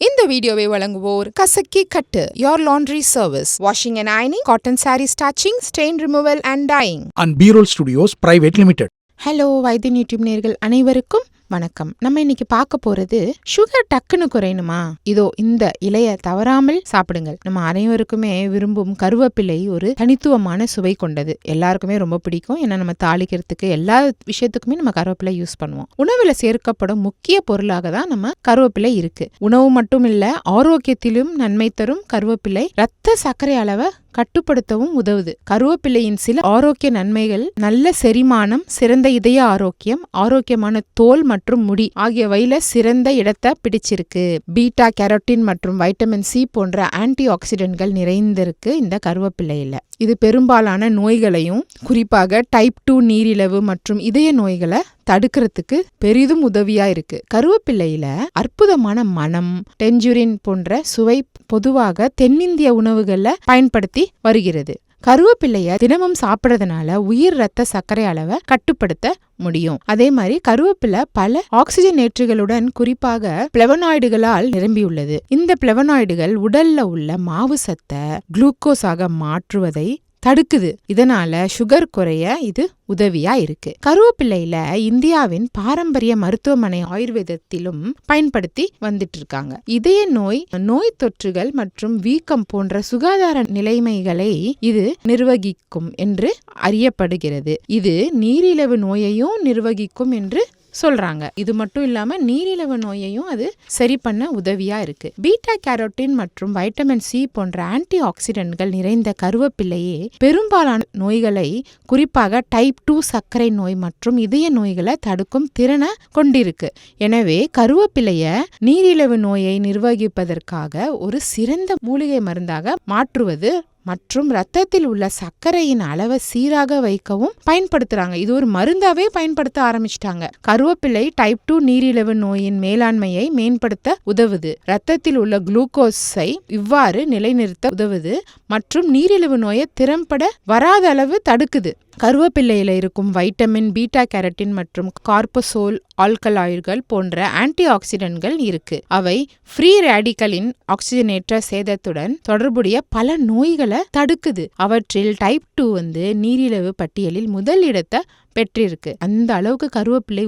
இந்த வீடியோவை வழங்குவோர் கசக்கி கட்டு your laundry service washing and ironing cotton saree starching stain removal and dyeing and B-Roll Studios Private Limited. Hello Vaithiyan YouTube நேயர்கள் அனைவருக்கும் வணக்கம். நம்ம இன்னைக்கு பார்க்க போறது சுகர் டக்குன்னு குறையணுமா, இதோ இந்த இலைய தவறாமல் சாப்பிடுங்கள். நம்ம அனைவருக்குமே விரும்பும் கருவேப்பிலை ஒரு தனித்துவமான சுவை கொண்டது. எல்லாருக்குமே ரொம்ப பிடிக்கும். ஏன்னா நம்ம தாளிக்கிறதுக்கு எல்லா விஷயத்துக்குமே நம்ம கருவேப்பிலை யூஸ் பண்ணுவோம். உணவுல சேர்க்கப்படும் முக்கிய பொருளாக தான் நம்ம கருவேப்பிலை இருக்கு. உணவு மட்டும் இல்ல, ஆரோக்கியத்திலும் நன்மை தரும் கருவேப்பிலை ரத்த சர்க்கரை அளவை கட்டுப்படுத்தவும் உதவுது. கருவேப்பிலையின் சில ஆரோக்கிய நன்மைகள் நல்ல செரிமானம், சிறந்த இதய ஆரோக்கியம், ஆரோக்கியமான தோல் மற்றும் முடி ஆகியவையில சிறந்த இடத்தை பிடிச்சிருக்கு. பீட்டா கேரோட்டின் மற்றும் வைட்டமின் சி போன்ற ஆன்டி ஆக்சிடென்ட்கள் நிறைந்திருக்கு இந்த கருவேப்பிலையில. இது பெரும்பாலான நோய்களையும், குறிப்பாக டைப் 2 நீரிழிவு மற்றும் இதய நோய்களை தடுக்கிறதுக்கு பெரிதும் உதவியா இருக்கு. கருவேப்பிலையில அற்புதமான மனம், டென்ஜுரின் போன்ற சுவை பொதுவாக தென்னிந்திய உணவுகள்ல பயன்படுத்தி வருகிறது. கருவேப்பிலைய தினமும் சாப்பிடுறதுனால உயிர் ரத்த சர்க்கரை அளவை கட்டுப்படுத்த முடியும். அதே மாதிரி கருவேப்பிலை பல ஆக்சிஜனேற்றுகளுடன், குறிப்பாக பிளவனாய்டுகளால் நிரம்பியுள்ளது. இந்த பிளவனாய்டுகள் உடல்ல உள்ள மாவு சத்தை குளுக்கோஸாக மாற்றுவதை தடுக்குது. இதனால சுகர் குறைய இது உதவியா இருக்கு. கருவேப்பிலையில இந்தியாவின் பாரம்பரிய மருத்துவமனை ஆயுர்வேதத்திலும் பயன்படுத்தி வந்துட்டு இருக்காங்க. இதய நோய், நோய் தொற்றுகள் மற்றும் வீக்கம் போன்ற சுகாதார நிலைமைகளை இது நிர்வகிக்கும் என்று அறியப்படுகிறது. இது நீரிழிவு நோயையும் நிர்வகிக்கும் என்று சொல்றாங்க. இது மட்டும் இல்லாம நீரிழிவு நோயையும் அது சரி பண்ண உதவியா இருக்கு. பீட்டா கேரோட்டின் மற்றும் வைட்டமின் சி போன்ற ஆன்டி ஆக்சிடென்ட்கள் நிறைந்த கருவேப்பிலையே பெரும்பாலான நோய்களை, குறிப்பாக டைப் 2 சர்க்கரை நோய் மற்றும் இதய நோய்களை தடுக்கும் திறனை கொண்டிருக்கு. எனவே கருவேப்பிலைய நீரிழிவு நோயை நிர்வகிப்பதற்காக ஒரு சிறந்த மூலிகை மருந்தாக மாற்றுவது மற்றும் ரத்தத்தில் உள்ள சர்க்கரையின் அளவை சீராக வைக்கவும் பயன்படுத்துறாங்க. இது ஒரு மருந்தாவே பயன்படுத்த ஆரம்பிச்சிட்டாங்க. கருவேப்பிலை டைப் 2 நீரிழிவு நோயின் மேலாண்மையை மேம்படுத்த உதவுது. ரத்தத்தில் உள்ள குளுக்கோஸை இவ்வாறு நிலைநிறுத்த உதவுது மற்றும் நீரிழிவு நோயை திறம்பட வராத அளவு தடுக்குது. கருவேப்பிலையில இருக்கும் வைட்டமின், பீட்டா கேரட்டின் மற்றும் கார்போசோல் ஆல்கலாய்டுகள் போன்ற ஆன்டி ஆக்சிடென்ட்கள் இருக்கு. அவை ஃப்ரீ ரேடிக்கலின் ஆக்சிஜனேற்ற சேதத்துடன் தொடர்புடைய பல நோய்களை தடுக்குது. அவற்றில் டைப் 2 நீரிழிவு பட்டியலில் முதல் இடத்தை பெற்றிருக்கு. அந்த அளவுக்கு கருவேப்பிலை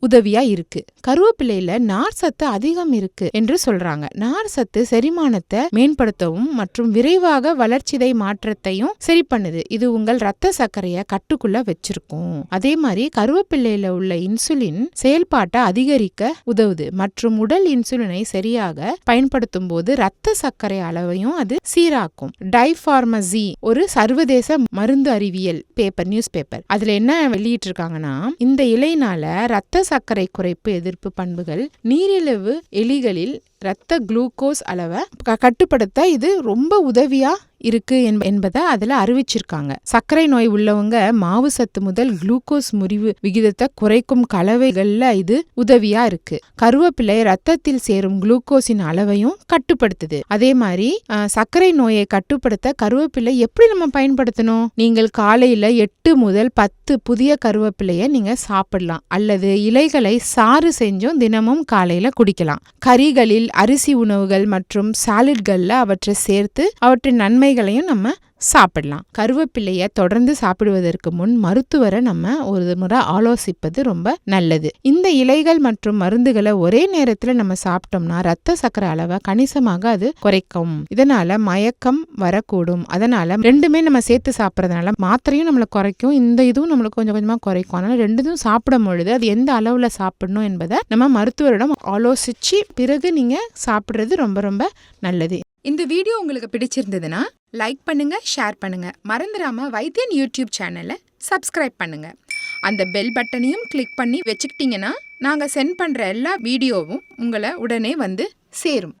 உதவியா இருக்கு. கருவேப்பிலையில நார் சத்து அதிகம் இருக்கு என்று சொல்றாங்க. நார் சத்து செரிமானத்தை மேம்படுத்தவும் மற்றும் விரைவாக வளர்ச்சிதை மாற்றத்தையும் சரி பண்ணுது. இது உங்கள் ரத்த சர்க்கரைய கட்டுக்குள்ள வச்சிருக்கும். அதே மாதிரி கருவேப்பிலையில உள்ள இன்சுலின் செயல்பாட்டை அதிகரிக்க உதவுது மற்றும் உடல் இன்சுலினை சரியாக பயன்படுத்தும் போது ரத்த சர்க்கரை அளவையும் அது சீராக்கும். டைபார்மசி ஒரு சர்வதேச மருந்து அறிவியல் பேப்பர், நியூஸ் பேப்பர், அதுல என்ன இருக்காங்கன்னா, இந்த இலைனால ரத்த சர்க்கரை குறைப்பு எதிர்ப்பு பண்புகள், நீரிழிவு எலிகளில் ரத்த குளுக்கோஸ் அளவை கட்டுப்படுத்த இது ரொம்ப உதவியா இருக்கு என்பதை அதுல அறிவிச்சிருக்காங்க. சர்க்கரை நோய் உள்ளவங்க மாவு சத்து முதல் குளுக்கோஸ் முறிவு விகிதத்தை குறைக்கும் கலவைகள்ல இது உதவியா இருக்கு. கருவேப்பிலை ரத்தத்தில் சேரும் குளுக்கோஸின் அளவையும் கட்டுப்படுத்துது. அதே மாதிரி சர்க்கரை நோயை கட்டுப்படுத்த கருவேப்பிலை எப்படி நம்ம பயன்படுத்தணும்? நீங்கள் காலையில 8 முதல் 10 புதிய கருவேப்பிலைய நீங்க சாப்பிடலாம், அல்லது இலைகளை சாறு செஞ்சும் தினமும் காலையில குடிக்கலாம். கறிகளில், அரிசி உணவுகள் மற்றும் சாலட்கள்ல அவற்றை சேர்த்து அவற்றின் நன்மைகளையும் நம்ம சாப்பிடலாம். கருவேப்பிலைய தொடர்ந்து சாப்பிடுவதற்கு முன் மருத்துவரை நம்ம ஒரு முறை ஆலோசிப்பது ரொம்ப நல்லது. இந்த இலைகள் மற்றும் மருந்துகளை ஒரே நேரத்துல நம்ம சாப்பிட்டோம்னா ரத்த சர்க்கரை அளவை கணிசமாக அது குறைக்கும். இதனால மயக்கம் வரக்கூடும். அதனால ரெண்டுமே நம்ம சேர்த்து சாப்பிட்றதுனால மாத்திரையும் நம்மளை குறைக்கும், இந்த இதுவும் நம்மளுக்கு கொஞ்சம் கொஞ்சமா குறைக்கும். அதனால ரெண்டுதும் சாப்பிடும் பொழுது அது எந்த அளவுல சாப்பிடணும் என்பதை நம்ம மருத்துவரிடம் ஆலோசிச்சு பிறகு நீங்க சாப்பிடுறது ரொம்ப ரொம்ப நல்லது. இந்த வீடியோ உங்களுக்கு பிடிச்சிருந்ததுன்னா லைக் பண்ணுங்க, ஷேர் பண்ணுங்க. மறந்துடாம வைத்தியன் யூடியூப் சேனலை சப்ஸ்கிரைப் பண்ணுங்க. அந்த பெல் பட்டனையும் கிளிக் பண்ணி வச்சுக்கிட்டீங்கன்னா நாங்க சென்ட் பண்ற எல்லா வீடியோவும் உங்களை உடனே சேரும்.